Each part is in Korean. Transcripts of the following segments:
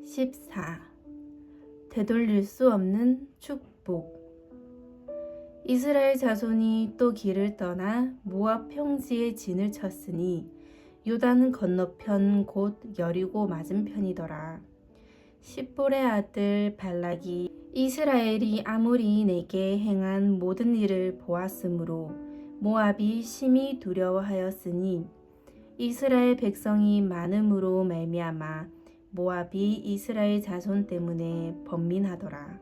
14. 되돌릴 수 없는 축복. 이스라엘 자손이 또 길을 떠나 모압 평지에 진을 쳤으니 요단 건너편 곧 여리고 맞은편이더라. 십볼의 아들 발락이 이스라엘이 아무리 내게 행한 모든 일을 보았으므로 모압이 심히 두려워하였으니 이스라엘 백성이 많음으로 말미암아 모압이 이스라엘 자손 때문에 번민하더라.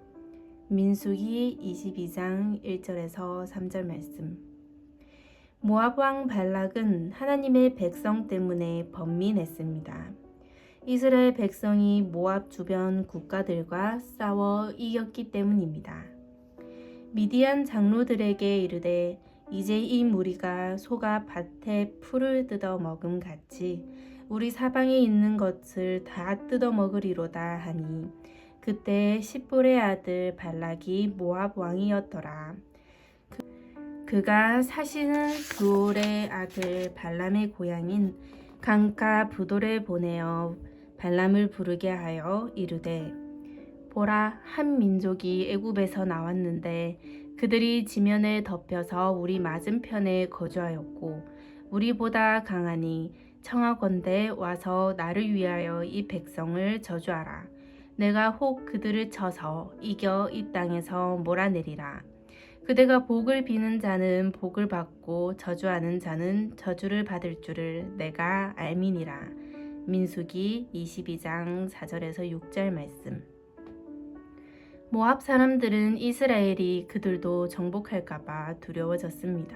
민수기 22장 1절에서 3절 말씀. 모압 왕 발락은 하나님의 백성 때문에 번민했습니다. 이스라엘 백성이 모압 주변 국가들과 싸워 이겼기 때문입니다. 미디안 장로들에게 이르되 이제 이 무리가 소가 밭에 풀을 뜯어 먹음 같이 우리 사방에 있는 것을 다 뜯어 먹으리로다 하니 그때 십볼의 아들 발락이 모압 왕이었더라. 그가 사시는 부올의 아들 발람의 고향인 강가 부돌에 보내어 발람을 부르게 하여 이르되 보라, 한 민족이 애굽에서 나왔는데 그들이 지면에 덮여서 우리 맞은편에 거주하였고 우리보다 강하니 청하건대 와서 나를 위하여 이 백성을 저주하라. 내가 혹 그들을 쳐서 이겨 이 땅에서 몰아내리라. 그대가 복을 비는 자는 복을 받고 저주하는 자는 저주를 받을 줄을 내가 알미니라. 민수기 22장 4절에서 6절 말씀. 모압 사람들은 이스라엘이 그들도 정복할까봐 두려워졌습니다.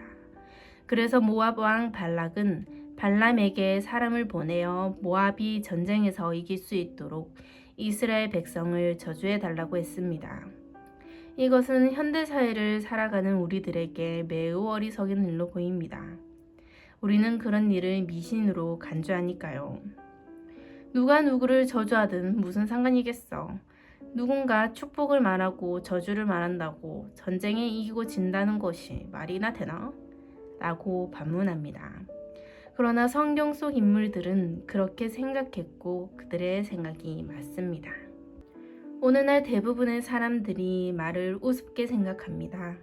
그래서 모압 왕 발락은 발람에게 사람을 보내어 모압이 전쟁에서 이길 수 있도록 이스라엘 백성을 저주해 달라고 했습니다. 이것은 현대사회를 살아가는 우리들에게 매우 어리석은 일로 보입니다. 우리는 그런 일을 미신으로 간주하니까요. 누가 누구를 저주하든 무슨 상관이겠어. 누군가 축복을 말하고 저주를 말한다고 전쟁에 이기고 진다는 것이 말이나 되나? 라고 반문합니다. 그러나 성경 속 인물들은 그렇게 생각했고 그들의 생각이 맞습니다. 오늘날 대부분의 사람들이 말을 우습게 생각합니다.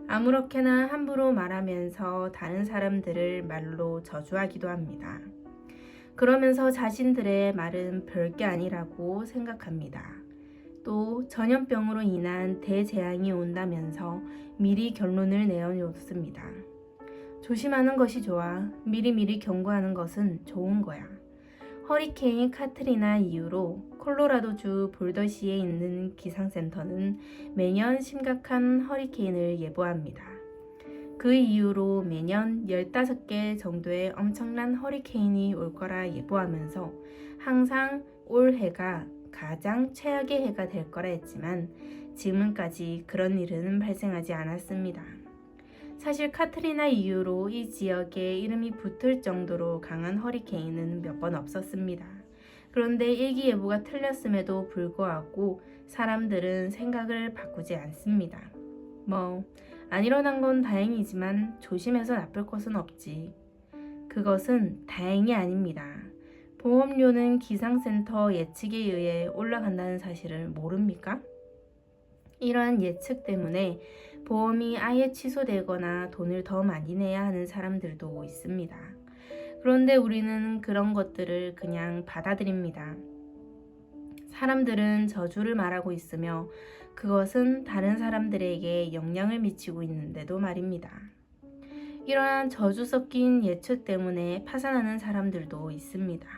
아무렇게나 함부로 말하면서 다른 사람들을 말로 저주하기도 합니다. 그러면서 자신들의 말은 별게 아니라고 생각합니다. 또 전염병으로 인한 대재앙이 온다면서 미리 결론을 내어놓습니다. 조심하는 것이 좋아. 미리미리 경고하는 것은 좋은 거야. 허리케인 카트리나 이후로 콜로라도주 볼더시에 있는 기상센터는 매년 심각한 허리케인을 예보합니다. 그 이후로 매년 15개 정도의 엄청난 허리케인이 올 거라 예보하면서 항상 올 해가 가장 최악의 해가 될 거라 했지만 지금까지 그런 일은 발생하지 않았습니다. 사실 카트리나 이후로 이 지역에 이름이 붙을 정도로 강한 허리케인은 몇 번 없었습니다. 그런데 일기예보가 틀렸음에도 불구하고 사람들은 생각을 바꾸지 않습니다. 안 일어난 건 다행이지만 조심해서 나쁠 것은 없지. 그것은 다행이 아닙니다. 보험료는 기상센터 예측에 의해 올라간다는 사실을 모릅니까? 이러한 예측 때문에 보험이 아예 취소되거나 돈을 더 많이 내야 하는 사람들도 있습니다. 그런데 우리는 그런 것들을 그냥 받아들입니다. 사람들은 저주를 말하고 있으며 그것은 다른 사람들에게 영향을 미치고 있는데도 말입니다. 이러한 저주 섞인 예측 때문에 파산하는 사람들도 있습니다.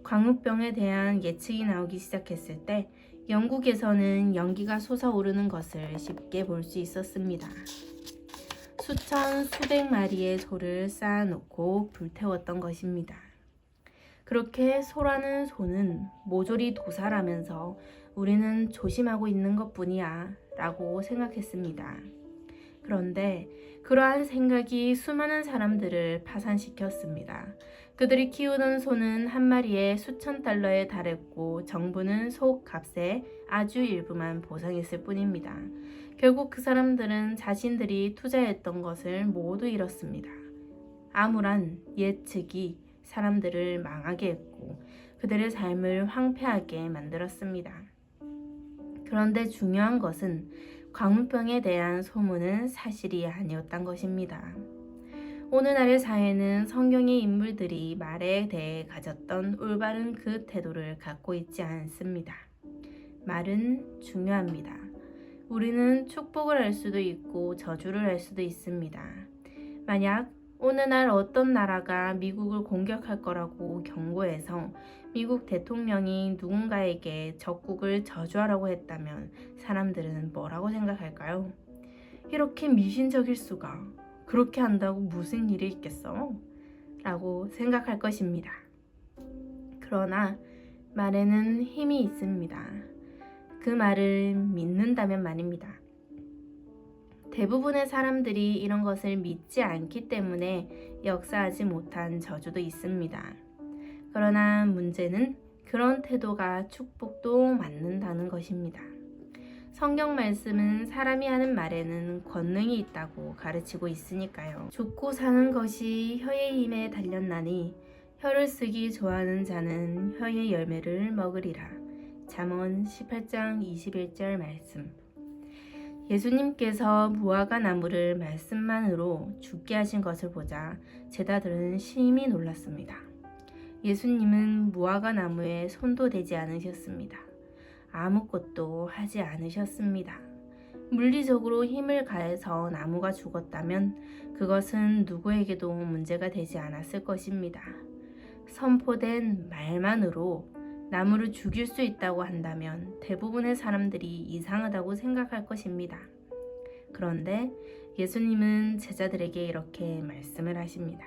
광우병에 대한 예측이 나오기 시작했을 때 영국에서는 연기가 솟아오르는 것을 쉽게 볼 수 있었습니다. 수천 수백 마리의 소를 쌓아놓고 불태웠던 것입니다. 그렇게 소라는 소는 모조리 도살하면서 우리는 조심하고 있는 것뿐이야 라고 생각했습니다. 그런데 그러한 생각이 수많은 사람들을 파산시켰습니다. 그들이 키우던 소는 한 마리에 수천 달러에 달했고 정부는 소 값의 아주 일부만 보상했을 뿐입니다. 결국 그 사람들은 자신들이 투자했던 것을 모두 잃었습니다. 암울한 예측이 사람들을 망하게 했고 그들의 삶을 황폐하게 만들었습니다. 그런데 중요한 것은 광우병에 대한 소문은 사실이 아니었던 것입니다. 오늘날의 사회는 성경의 인물들이 말에 대해 가졌던 올바른 그 태도를 갖고 있지 않습니다. 말은 중요합니다. 우리는 축복을 할 수도 있고 저주를 할 수도 있습니다. 만약 어느 날 어떤 나라가 미국을 공격할 거라고 경고해서 미국 대통령이 누군가에게 적국을 저주하라고 했다면 사람들은 뭐라고 생각할까요? 이렇게 미신적일 수가. 그렇게 한다고 무슨 일이 있겠어? 라고 생각할 것입니다. 그러나 말에는 힘이 있습니다. 그 말을 믿는다면 말입니다. 대부분의 사람들이 이런 것을 믿지 않기 때문에 역사하지 못한 저주도 있습니다. 그러나 문제는 그런 태도가 축복도 맞는다는 것입니다. 성경 말씀은 사람이 하는 말에는 권능이 있다고 가르치고 있으니까요. 죽고 사는 것이 혀의 힘에 달렸나니 혀를 쓰기 좋아하는 자는 혀의 열매를 먹으리라. 잠언 18장 21절 말씀. 예수님께서 무화과 나무를 말씀만으로 죽게 하신 것을 보자 제자들은 심히 놀랐습니다. 예수님은 무화과 나무에 손도 대지 않으셨습니다. 아무것도 하지 않으셨습니다. 물리적으로 힘을 가해서 나무가 죽었다면 그것은 누구에게도 문제가 되지 않았을 것입니다. 선포된 말만으로 나무를 죽일 수 있다고 한다면 대부분의 사람들이 이상하다고 생각할 것입니다. 그런데 예수님은 제자들에게 이렇게 말씀을 하십니다.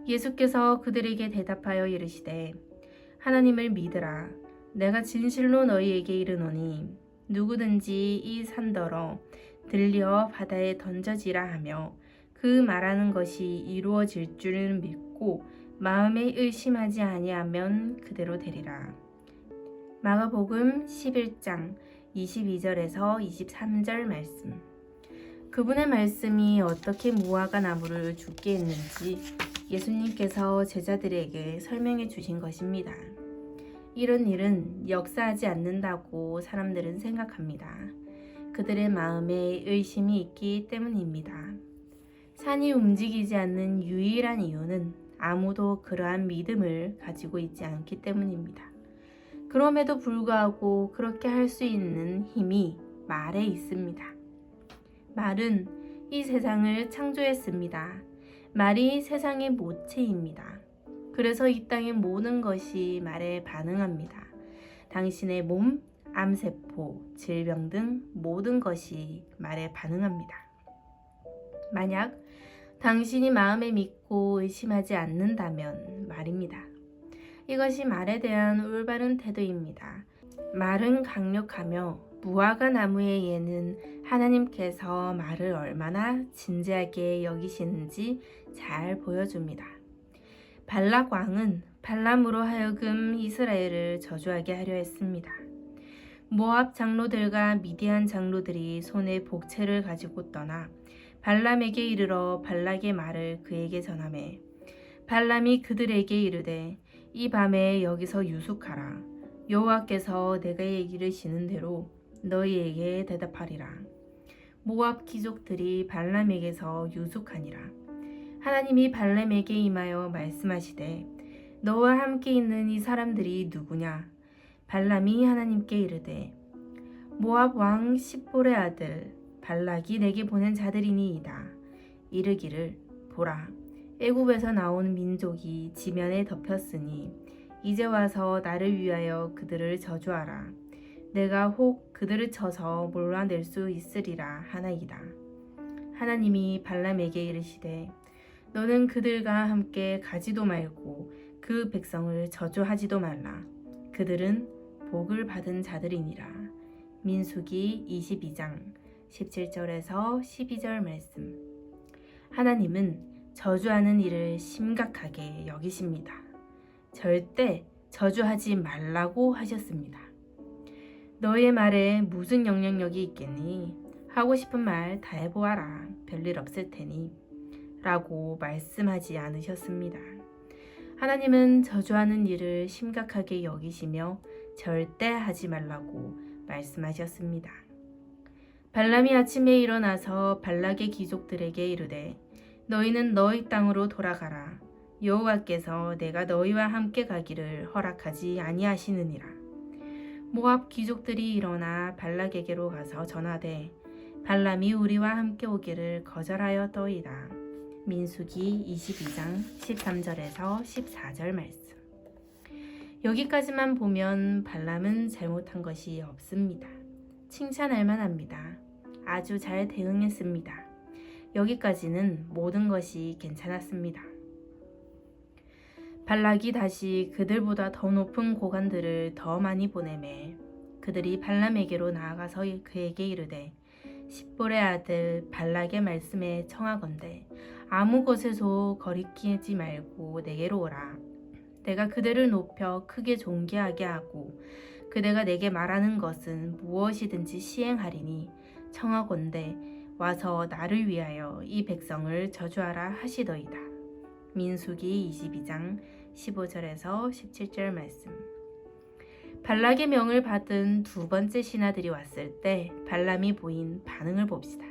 예수께서 그들에게 대답하여 이르시되 하나님을 믿으라. 내가 진실로 너희에게 이르노니 누구든지 이 산더러 들려 바다에 던져지라 하며 그 말하는 것이 이루어질 줄을 믿고 마음에 의심하지 아니하면 그대로 되리라. 마가복음 11장 22절에서 23절 말씀. 그분의 말씀이 어떻게 무화과 나무를 죽게 했는지 예수님께서 제자들에게 설명해 주신 것입니다. 이런 일은 역사하지 않는다고 사람들은 생각합니다. 그들의 마음에 의심이 있기 때문입니다. 산이 움직이지 않는 유일한 이유는 아무도 그러한 믿음을 가지고 있지 않기 때문입니다. 그럼에도 불구하고 그렇게 할 수 있는 힘이 말에 있습니다. 말은 이 세상을 창조했습니다. 말이 세상의 모체입니다. 그래서 이 땅의 모든 것이 말에 반응합니다. 당신의 몸, 암세포, 질병 등 모든 것이 말에 반응합니다. 만약 당신이 마음에 믿고 의심하지 않는다면 말입니다. 이것이 말에 대한 올바른 태도입니다. 말은 강력하며 무화과 나무의 예는 하나님께서 말을 얼마나 진지하게 여기시는지 잘 보여줍니다. 발락 왕은 발람으로 하여금 이스라엘을 저주하게 하려 했습니다. 모압 장로들과 미디안 장로들이 손에 복채를 가지고 떠나 발람에게 이르러 발락의 말을 그에게 전하매 발람이 그들에게 이르되 이 밤에 여기서 유숙하라. 여호와께서 내가 이르시는 대로 너희에게 대답하리라. 모압 귀족들이 발람에게서 유숙하니라. 하나님이 발람에게 임하여 말씀하시되 너와 함께 있는 이 사람들이 누구냐? 발람이 하나님께 이르되 모압 왕 십볼의 아들 발락이 내게 보낸 자들이니이다. 이르기를 보라 애굽에서 나온 민족이 지면에 덮였으니 이제 와서 나를 위하여 그들을 저주하라. 내가 혹 그들을 쳐서 몰아낼 수 있으리라 하나이다. 하나님이 발람에게 이르시되 너는 그들과 함께 가지도 말고 그 백성을 저주하지도 말라. 그들은 복을 받은 자들이니라. 민수기 22장 17절에서 12절 말씀. 하나님은 저주하는 일을 심각하게 여기십니다. 절대 저주하지 말라고 하셨습니다. 너의 말에 무슨 영향력이 있겠니? 하고 싶은 말 다 해보아라. 별일 없을 테니. 라고 말씀하지 않으셨습니다. 하나님은 저주하는 일을 심각하게 여기시며 절대 하지 말라고 말씀하셨습니다. 발람이 아침에 일어나서 발락의 귀족들에게 이르되 너희는 너희 땅으로 돌아가라. 여호와께서 내가 너희와 함께 가기를 허락하지 아니하시느니라. 모압 귀족들이 일어나 발락에게로 가서 전하되 발람이 우리와 함께 오기를 거절하였더이다. 민수기 22장 13절에서 14절 말씀. 여기까지만 보면 발람은 잘못한 것이 없습니다. 칭찬할 만합니다. 아주 잘 대응했습니다. 여기까지는 모든 것이 괜찮았습니다. 발락이 다시 그들보다 더 높은 고관들을 더 많이 보내매 그들이 발람에게로 나아가서 그에게 이르되 십볼의 아들 발락의 말씀에 청하건대 아무 곳에서 거리끼지 말고 내게로 오라. 내가 그들을 높여 크게 존귀하게 하고 그대가 내게 말하는 것은 무엇이든지 시행하리니 청하건대 와서 나를 위하여 이 백성을 저주하라 하시더이다. 민수기 22장 15절에서 17절 말씀. 발락의 명을 받은 두 번째 신하들이 왔을 때 발람이 보인 반응을 봅시다.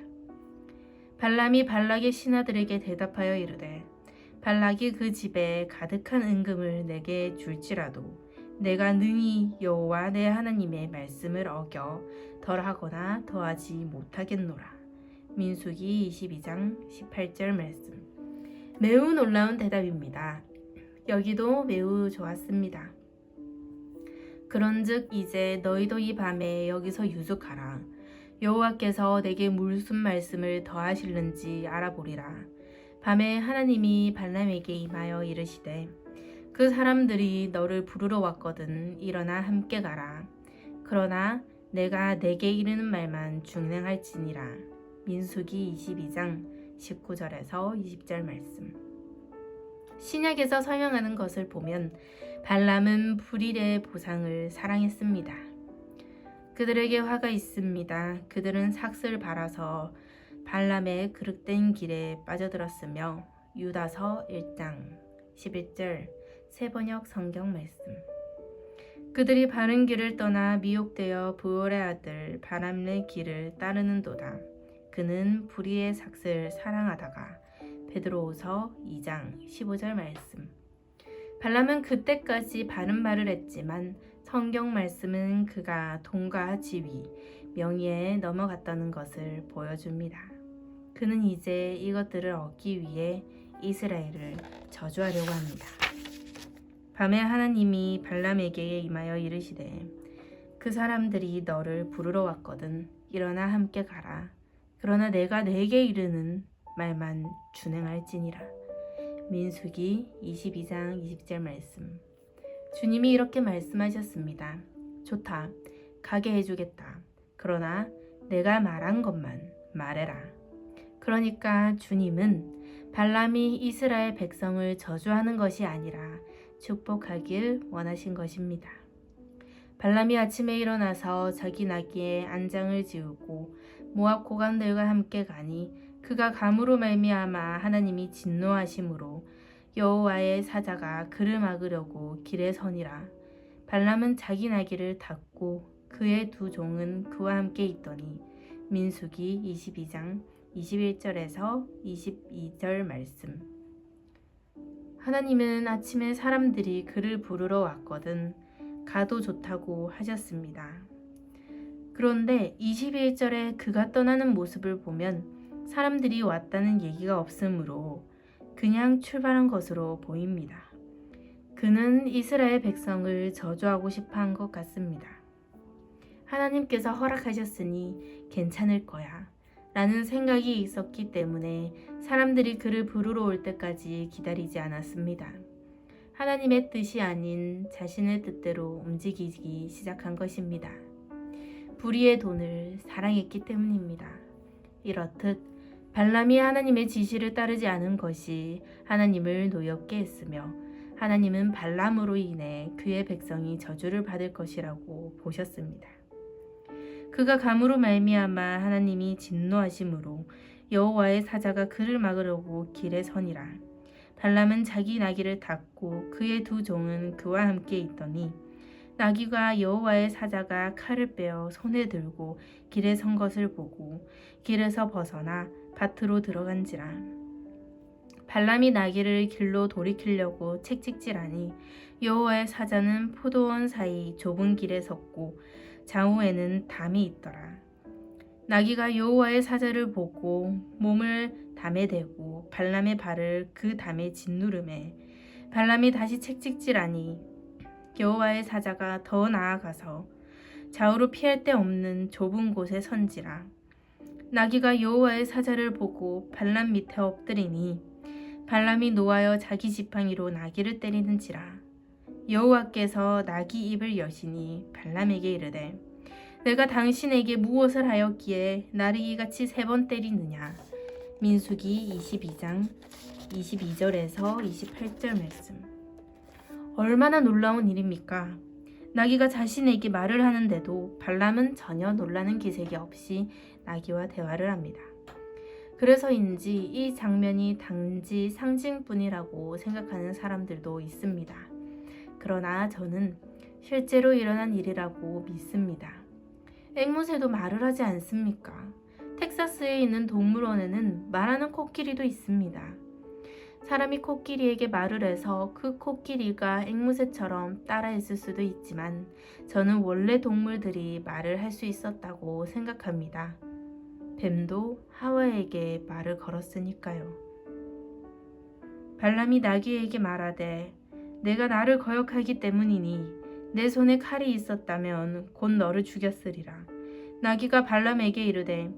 발람이 발락의 신하들에게 대답하여 이르되 발락이 그 집에 가득한 은금을 내게 줄지라도 내가 능히 여호와 내 하나님의 말씀을 어겨 덜하거나 더하지 못하겠노라. 민수기 22장 18절 말씀. 매우 놀라운 대답입니다. 여기도 매우 좋았습니다. 그런즉 이제 너희도 이 밤에 여기서 유숙하라. 여호와께서 내게 무슨 말씀을 더하실는지 알아보리라. 밤에 하나님이 발람에게 임하여 이르시되 그 사람들이 너를 부르러 왔거든 일어나 함께 가라. 그러나 내가 내게 이르는 말만 준행할지니라. 민수기 22장 19절에서 20절 말씀. 신약에서 설명하는 것을 보면 발람은 불일의 보상을 사랑했습니다. 그들에게 화가 있습니다. 그들은 삭슬 발아서 발람의 그릇된 길에 빠져들었으며 유다서 1장 11절 새번역 성경 말씀. 그들이 바른 길을 떠나 미혹되어 부올의 아들 바람의 길을 따르는도다. 그는 불의의 삭슬 사랑하다가 베드로후서 2장 15절 말씀. 발람은 그때까지 바른 말을 했지만 성경 말씀은 그가 돈과 지위, 명예에 넘어갔다는 것을 보여줍니다. 그는 이제 이것들을 얻기 위해 이스라엘을 저주하려고 합니다. 밤에 하나님이 발람에게 임하여 이르시되 그 사람들이 너를 부르러 왔거든 일어나 함께 가라. 그러나 내가 내게 이르는 말만 준행할지니라. 민수기 22장 20절 말씀. 주님이 이렇게 말씀하셨습니다. 좋다. 가게 해주겠다. 그러나 내가 말한 것만 말해라. 그러니까 주님은 발람이 이스라엘 백성을 저주하는 것이 아니라 축복하길 원하신 것입니다. 발람이 아침에 일어나서 자기 나귀에 안장을 지우고 모압 고관들과 함께 가니 그가 감으로 말미암아 하나님이 진노하심으로 여호와의 사자가 그를 막으려고 길에 서니라. 발람은 자기 나귀를 탔고 그의 두 종은 그와 함께 있더니 민수기 22장 21절에서 22절 말씀. 하나님은 아침에 사람들이 그를 부르러 왔거든 가도 좋다고 하셨습니다. 그런데 21절에 그가 떠나는 모습을 보면 사람들이 왔다는 얘기가 없으므로 그냥 출발한 것으로 보입니다. 그는 이스라엘 백성을 저주하고 싶어 한 것 같습니다. 하나님께서 허락하셨으니 괜찮을 거야 라는 생각이 있었기 때문에 사람들이 그를 부르러 올 때까지 기다리지 않았습니다. 하나님의 뜻이 아닌 자신의 뜻대로 움직이기 시작한 것입니다. 불의의 돈을 사랑했기 때문입니다. 이렇듯 발람이 하나님의 지시를 따르지 않은 것이 하나님을 노엽게 했으며 하나님은 발람으로 인해 그의 백성이 저주를 받을 것이라고 보셨습니다. 그가 감으로 말미암아 하나님이 진노하심으로 여호와의 사자가 그를 막으려고 길에 서니라. 발람은 자기 나귀를 탔고 그의 두 종은 그와 함께 있더니 나귀가 여호와의 사자가 칼을 빼어 손에 들고 길에 선 것을 보고 길에서 벗어나 밭으로 들어간지라. 발람이 나귀를 길로 돌이키려고 채찍질하니 여호와의 사자는 포도원 사이 좁은 길에 섰고 좌우에는 담이 있더라. 나귀가 여호와의 사자를 보고 몸을 담에 대고 발람의 발을 그 담에 짓누르매 발람이 다시 채찍질하니 여호와의 사자가 더 나아가서 좌우로 피할 데 없는 좁은 곳에 선지라. 나귀가 여호와의 사자를 보고 발람 밑에 엎드리니 발람이 노하여 자기 지팡이로 나귀를 때리는지라. 여호와께서 나귀 입을 여시니 발람에게 이르되 내가 당신에게 무엇을 하였기에 나를 이같이 3번 때리느냐. 민수기 22장 22절에서 28절 말씀. 얼마나 놀라운 일입니까? 나귀가 자신에게 말을 하는데도 발람은 전혀 놀라는 기색이 없이 나귀와 대화를 합니다. 그래서인지 이 장면이 단지 상징뿐이라고 생각하는 사람들도 있습니다. 그러나 저는 실제로 일어난 일이라고 믿습니다. 앵무새도 말을 하지 않습니까? 텍사스에 있는 동물원에는 말하는 코끼리도 있습니다. 사람이 코끼리에게 말을 해서 그 코끼리가 앵무새처럼 따라했을 수도 있지만 저는 원래 동물들이 말을 할 수 있었다고 생각합니다. 뱀도 하와에게 말을 걸었으니까요. 발람이 나귀에게 말하되 내가 나를 거역하기 때문이니 내 손에 칼이 있었다면 곧 너를 죽였으리라. 나귀가 발람에게 이르되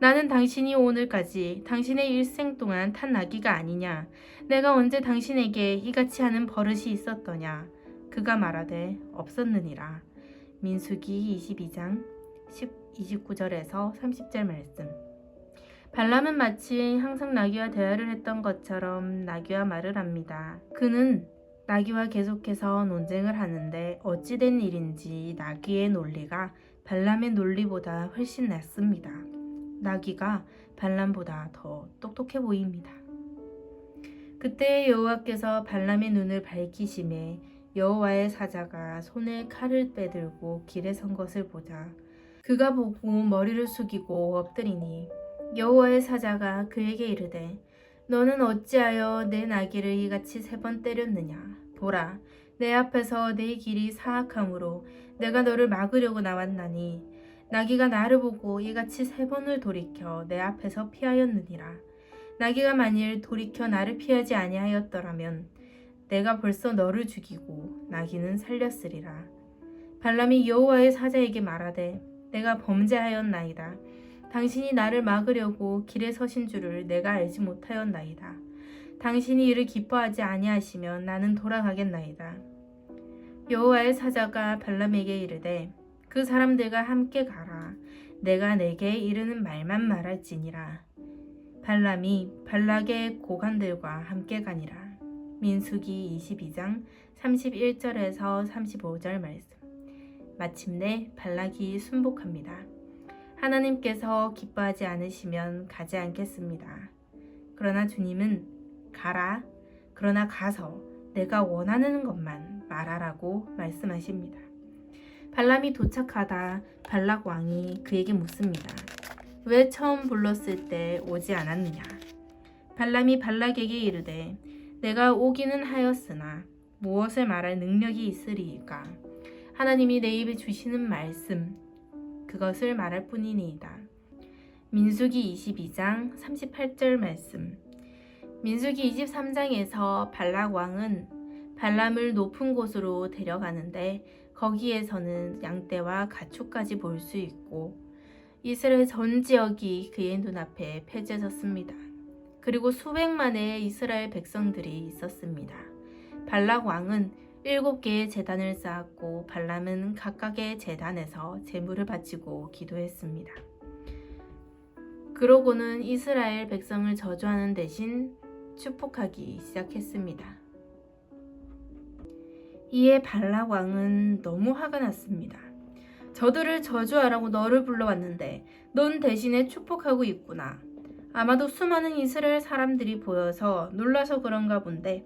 나는 당신이 오늘까지 당신의 일생 동안 탄 나귀가 아니냐. 내가 언제 당신에게 이같이 하는 버릇이 있었더냐. 그가 말하되 없었느니라. 민수기 22장 29절에서 30절 말씀. 발람은 마치 항상 나귀와 대화를 했던 것처럼 나귀와 말을 합니다. 그는 나귀와 계속해서 논쟁을 하는데 어찌된 일인지 나귀의 논리가 발람의 논리보다 훨씬 낫습니다. 나귀가 발람보다 더 똑똑해 보입니다. 그때 여호와께서 발람의 눈을 밝히심에 여호와의 사자가 손에 칼을 빼들고 길에 선 것을 보자 그가 보고 머리를 숙이고 엎드리니 여호와의 사자가 그에게 이르되 너는 어찌하여 내 나귀를 이같이 3번 때렸느냐. 보라, 내 앞에서 내 길이 사악함으로 내가 너를 막으려고 나왔나니 나귀가 나를 보고 이같이 3번을 돌이켜 내 앞에서 피하였느니라. 나귀가 만일 돌이켜 나를 피하지 아니하였더라면 내가 벌써 너를 죽이고 나귀는 살렸으리라. 발람이 여호와의 사자에게 말하되 내가 범죄하였나이다. 당신이 나를 막으려고 길에 서신 줄을 내가 알지 못하였나이다. 당신이 이를 기뻐하지 아니하시면 나는 돌아가겠나이다. 여호와의 사자가 발람에게 이르되 그 사람들과 함께 가라. 내가 내게 이르는 말만 말할지니라. 발람이 발락의 고관들과 함께 가니라. 민수기 22장 31절에서 35절 말씀. 마침내 발락이 순복합니다. 하나님께서 기뻐하지 않으시면 가지 않겠습니다. 그러나 주님은 가라. 그러나 가서 내가 원하는 것만 말하라고 말씀하십니다. 발람이 도착하다 발락 왕이 그에게 묻습니다. 왜 처음 불렀을 때 오지 않았느냐? 발람이 발락에게 이르되 내가 오기는 하였으나 무엇을 말할 능력이 있으리이까? 하나님이 내 입에 주시는 말씀 그것을 말할 뿐이니이다. 민수기 22장 38절 말씀. 민수기 23장에서 발락 왕은 발람을 높은 곳으로 데려가는데 거기에서는 양떼와 가축까지 볼 수 있고 이스라엘 전 지역이 그의 눈앞에 펼쳐졌습니다. 그리고 수백만의 이스라엘 백성들이 있었습니다. 발락 왕은 7개의 제단을 쌓았고 발람은 각각의 제단에서 제물을 바치고 기도했습니다. 그러고는 이스라엘 백성을 저주하는 대신 축복하기 시작했습니다. 이에 발락 왕은 너무 화가 났습니다. 저들을 저주하라고 너를 불러왔는데 넌 대신에 축복하고 있구나. 아마도 수많은 이스라엘 사람들이 보여서 놀라서 그런가 본데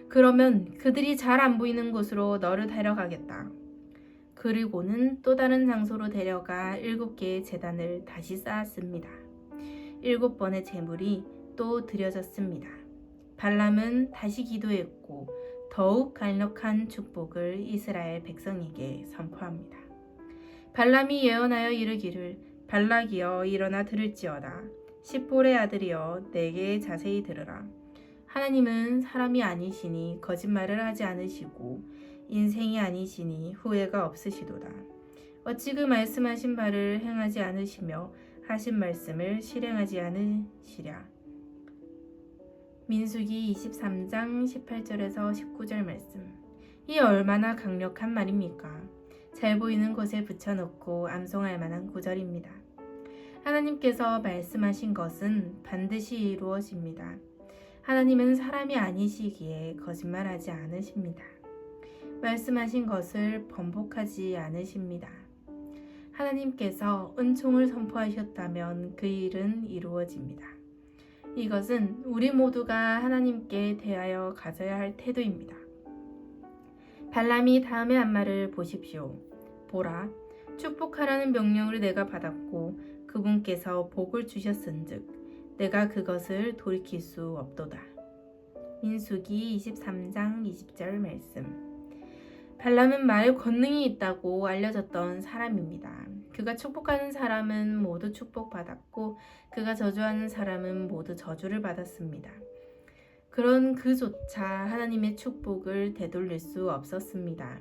그러면 그들이 잘 안 보이는 곳으로 너를 데려가겠다. 그리고는 또 다른 장소로 데려가 7개의 제단을 다시 쌓았습니다. 7번의 제물이 또 드려졌습니다. 발람은 다시 기도했고 더욱 강력한 축복을 이스라엘 백성에게 선포합니다. 발람이 예언하여 이르기를 발락이여 일어나 들을지어다. 십볼의 아들이여 내게 자세히 들으라. 하나님은 사람이 아니시니 거짓말을 하지 않으시고 인생이 아니시니 후회가 없으시도다. 어찌 그 말씀하신 바를 행하지 않으시며 하신 말씀을 실행하지 않으시랴. 민수기 23장 18절에서 19절 말씀. 이 얼마나 강력한 말입니까? 잘 보이는 곳에 붙여놓고 암송할 만한 구절입니다. 하나님께서 말씀하신 것은 반드시 이루어집니다. 하나님은 사람이 아니시기에 거짓말하지 않으십니다. 말씀하신 것을 번복하지 않으십니다. 하나님께서 은총을 선포하셨다면 그 일은 이루어집니다. 이것은 우리 모두가 하나님께 대하여 가져야 할 태도입니다. 발람이 다음에 한 말을 보십시오. 보라, 축복하라는 명령을 내가 받았고 그분께서 복을 주셨은즉 내가 그것을 돌이킬 수 없도다. 민수기 23장 20절 말씀. 발람은 말 권능이 있다고 알려졌던 사람입니다. 그가 축복하는 사람은 모두 축복받았고 그가 저주하는 사람은 모두 저주를 받았습니다. 그런 그조차 하나님의 축복을 되돌릴 수 없었습니다.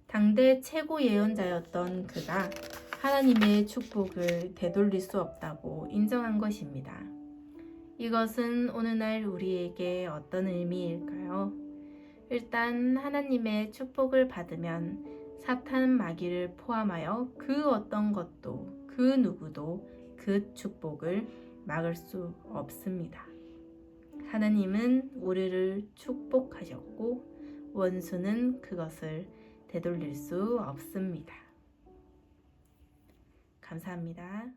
당대 최고 예언자였던 그가 하나님의 축복을 되돌릴 수 없다고 인정한 것입니다. 이것은 오늘날 우리에게 어떤 의미일까요? 일단 하나님의 축복을 받으면 사탄 마귀를 포함하여 그 어떤 것도 그 누구도 그 축복을 막을 수 없습니다. 하나님은 우리를 축복하셨고 원수는 그것을 되돌릴 수 없습니다. 감사합니다.